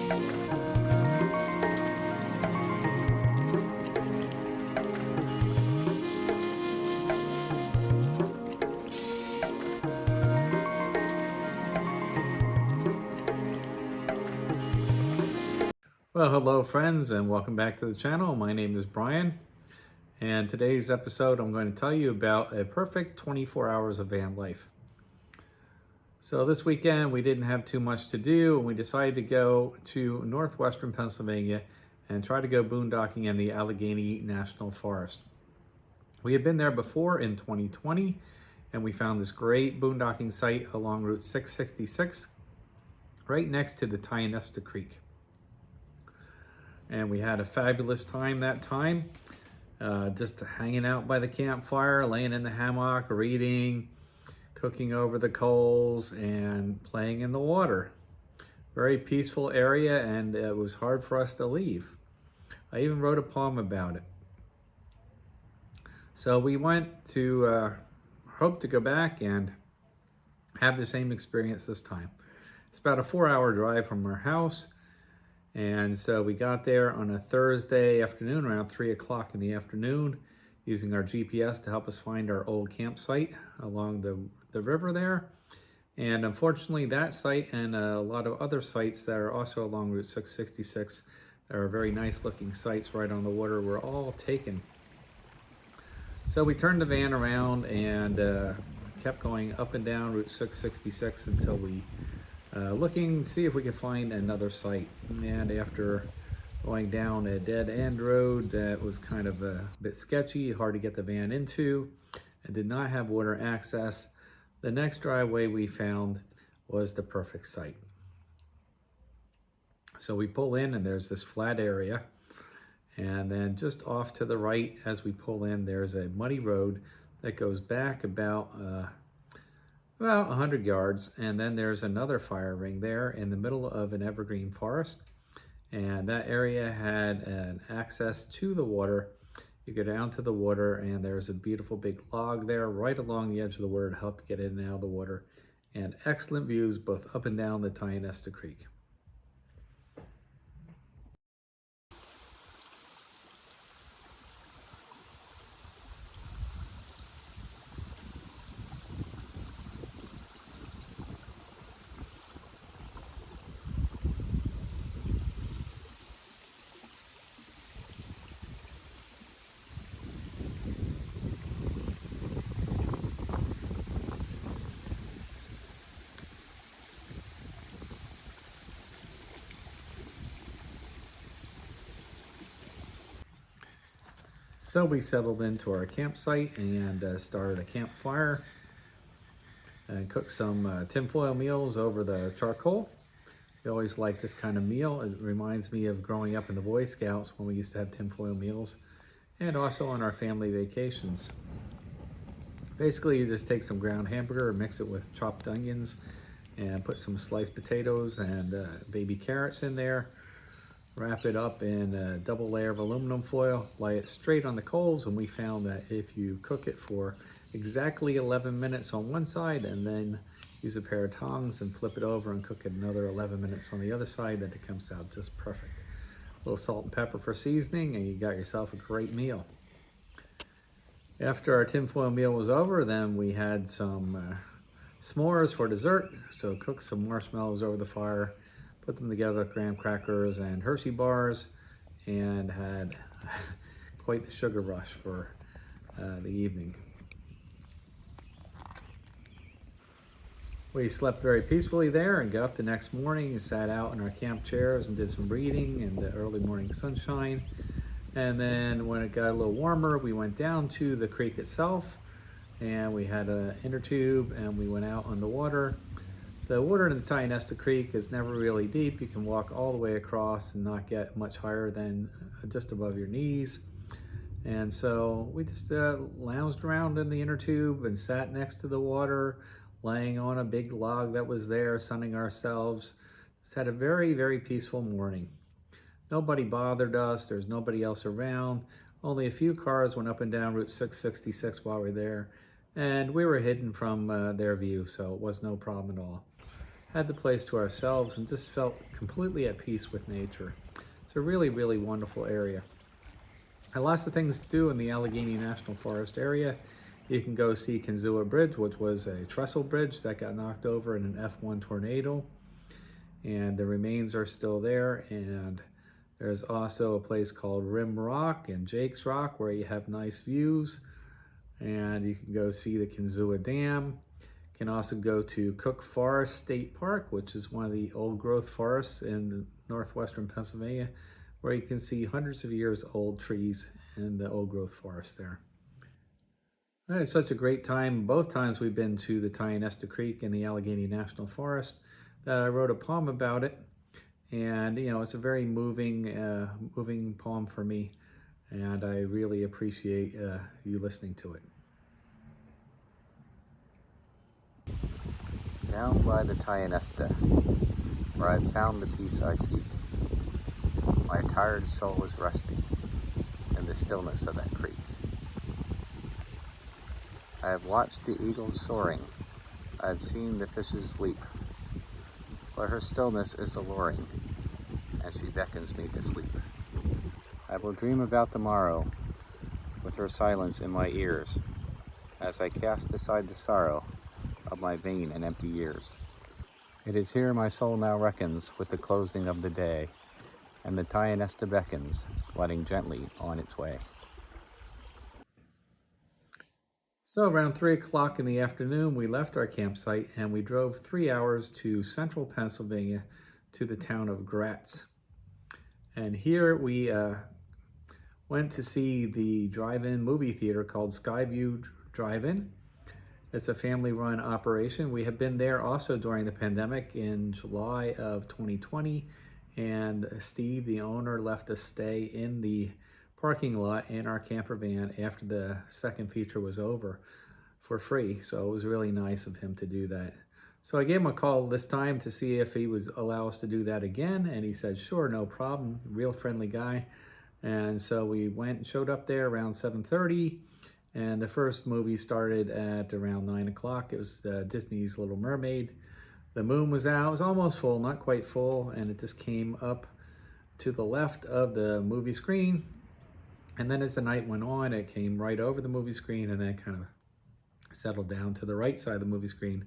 Well, hello friends, and welcome back to the channel. My name is Brian, and today's episode I'm going to tell you about a perfect 24 hours of van life. So this weekend we didn't have too much to do, and we decided to go to northwestern Pennsylvania and try to go boondocking in the Allegheny National Forest. We had been there before in 2020, and we found this great boondocking site along Route 666 right next to the Tionesta Creek. And we had a fabulous time that time, just hanging out by the campfire, laying in the hammock, reading, cooking over the coals, and playing in the water. Very peaceful area, and it was hard for us to leave. I even wrote a poem about it. So we went to hope to go back and have the same experience this time. It's about a 4-hour drive from our house. And so we got there on a Thursday afternoon around 3 o'clock in the afternoon, using our GPS to help us find our old campsite along the river there. And unfortunately, that site and a lot of other sites that are also along Route 666 that are very nice looking sites right on the water were all taken. So we turned the van around and kept going up and down Route 666 until we looking to see if we could find another site. And after going down a dead end road that was kind of a bit sketchy, hard to get the van into, and did not have water access, the next driveway we found was the perfect site. So we pull in and there's this flat area, and then just off to the right as we pull in, there's a muddy road that goes back about 100 yards, and then there's another fire ring there in the middle of an evergreen forest, and that area had an access to the water. You go down to the water, and there's a beautiful big log there right along the edge of the water to help you get in and out of the water, and excellent views both up and down the Tionesta Creek. So we settled into our campsite and started a campfire and cooked some tinfoil meals over the charcoal. We always like this kind of meal. It reminds me of growing up in the Boy Scouts when we used to have tinfoil meals, and also on our family vacations. Basically, you just take some ground hamburger, mix it with chopped onions, and put some sliced potatoes and baby carrots in there. Wrap it up in a double layer of aluminum foil, lay it straight on the coals, and we found that if you cook it for exactly 11 minutes on one side and then use a pair of tongs and flip it over and cook it another 11 minutes on the other side, that it comes out just perfect. A little salt and pepper for seasoning, and you got yourself a great meal. After our tinfoil meal was over, then we had some s'mores for dessert. So cooked some marshmallows over the fire, put them together with graham crackers and Hershey bars, and had quite the sugar rush for the evening. We slept very peacefully there and got up the next morning and sat out in our camp chairs and did some reading in the early morning sunshine. And then when it got a little warmer, we went down to the creek itself, and we had an inner tube, and we went out on the water. The water in the Tionesta Creek is never really deep. You can walk all the way across and not get much higher than just above your knees. And so we just lounged around in the inner tube and sat next to the water, laying on a big log that was there, sunning ourselves. Just had a very, very peaceful morning. Nobody bothered us. There's nobody else around. Only a few cars went up and down Route 666 while we were there, and we were hidden from their view, so it was no problem at all. had the place to ourselves and just felt completely at peace with nature. It's a really, really wonderful area. And lots of things to do in the Allegheny National Forest area. You can go see Kinzua Bridge, which was a trestle bridge that got knocked over in an F1 tornado. And the remains are still there. And there's also a place called Rim Rock and Jake's Rock where you have nice views. And you can go see the Kinzua Dam. You can also go to Cook Forest State Park, which is one of the old growth forests in northwestern Pennsylvania, where you can see hundreds of years old trees in the old growth forest there. I had such a great time. Both times we've been to the Tionesta Creek in the Allegheny National Forest that I wrote a poem about it. And, you know, it's a very moving poem for me. And I really appreciate you listening to it. Down by the Tionesta, where I've found the peace I seek, my tired soul is resting in the stillness of that creek. I have watched the eagles soaring, I have seen the fishes leap, but her stillness is alluring, and she beckons me to sleep. I will dream about tomorrow with her silence in my ears, as I cast aside the sorrow of my vain and empty years. It is here my soul now reckons with the closing of the day, and the Tionesta beckons, gliding gently on its way. So around 3 o'clock in the afternoon, we left our campsite and we drove 3 hours to central Pennsylvania to the town of Gratz. And here we went to see the drive-in movie theater called Skyview Drive-In. It's a family-run operation. We have been there also during the pandemic in July of 2020, and Steve, the owner, left us stay in the parking lot in our camper van after the second feature was over for free. So it was really nice of him to do that. So I gave him a call this time to see if he would allow us to do that again. And he said, sure, no problem. Real friendly guy. And so we went and showed up there around 7:30. And the first movie started at around 9 o'clock. It was Disney's Little Mermaid. The moon was out. It was almost full, not quite full. And it just came up to the left of the movie screen. And then as the night went on, it came right over the movie screen and then kind of settled down to the right side of the movie screen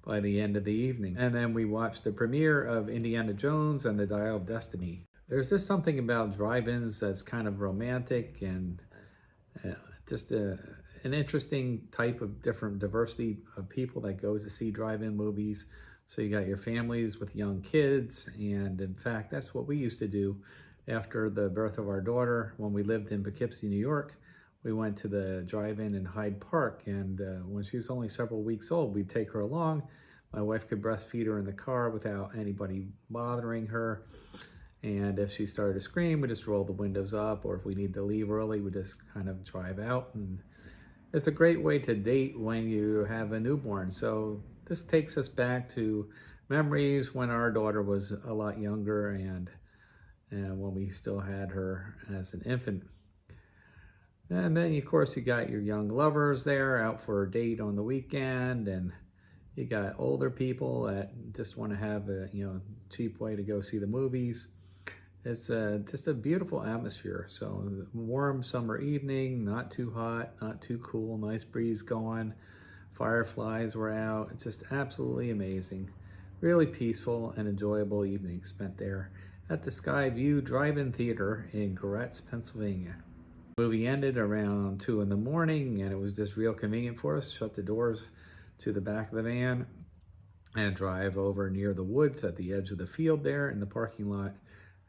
by the end of the evening. And then we watched the premiere of Indiana Jones and the Dial of Destiny. There's just something about drive-ins that's kind of romantic and just an interesting type of different diversity of people that go to see drive-in movies. So you got your families with young kids. And in fact, that's what we used to do. After the birth of our daughter, when we lived in Poughkeepsie, New York, we went to the drive-in in Hyde Park. And when she was only several weeks old, we'd take her along. My wife could breastfeed her in the car without anybody bothering her. And if she started to scream, we just roll the windows up. Or if we need to leave early, we just kind of drive out. And it's a great way to date when you have a newborn. So this takes us back to memories when our daughter was a lot younger and when we still had her as an infant. And then, of course, you got your young lovers there out for a date on the weekend, and you got older people that just want to have a cheap way to go see the movies. It's just a beautiful atmosphere. So warm summer evening, not too hot, not too cool, nice breeze going. Fireflies were out. It's just absolutely amazing. Really peaceful and enjoyable evening spent there at the Skyview Drive-In Theater in Gratz, Pennsylvania. The movie ended around 2 in the morning, and it was just real convenient for us. Shut the doors to the back of the van and drive over near the woods at the edge of the field there in the parking lot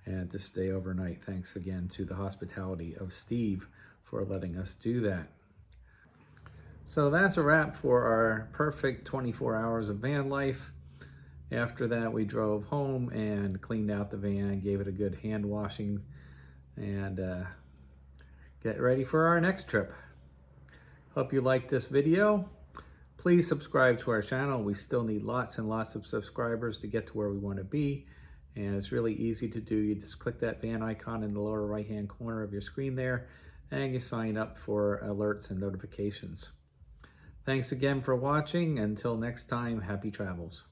and to stay overnight. Thanks again to the hospitality of Steve for letting us do that. So that's a wrap for our perfect 24 hours of van life. After that, we drove home and cleaned out the van, gave it a good hand washing, and get ready for our next trip. Hope you liked this video. Please subscribe to our channel. We still need lots and lots of subscribers to get to where we want to be. And it's really easy to do. You just click that van icon in the lower right-hand corner of your screen there, and you sign up for alerts and notifications. Thanks again for watching. Until next time, happy travels.